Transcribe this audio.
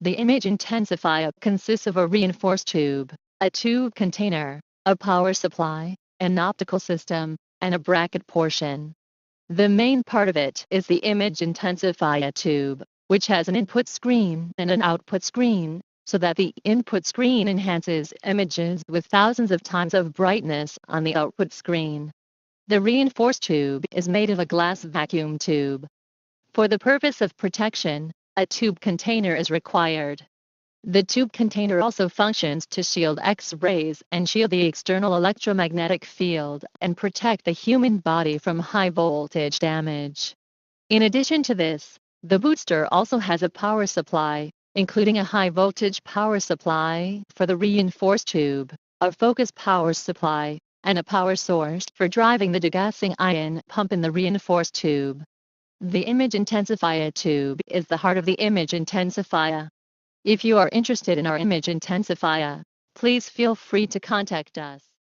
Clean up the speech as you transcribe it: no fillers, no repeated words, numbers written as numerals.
The image intensifier consists of a reinforced tube, a tube container, a power supply, an optical system, and a bracket portion. The main part of it is the image intensifier tube, which has an input screen and an output screen, so that the input screen enhances images with thousands of times of brightness on the output screen. The reinforced tube is made of a glass vacuum tube. For the purpose of protection, a tube container is required. The tube container also functions to shield X-rays and shield the external electromagnetic field and protect the human body from high voltage damage. In addition to this, the booster also has a power supply, including a high voltage power supply for the reinforced tube, a focus power supply, and a power source for driving the degassing ion pump in the reinforced tube. The image intensifier tube is the heart of the image intensifier. If you are interested in our image intensifier, please feel free to contact us.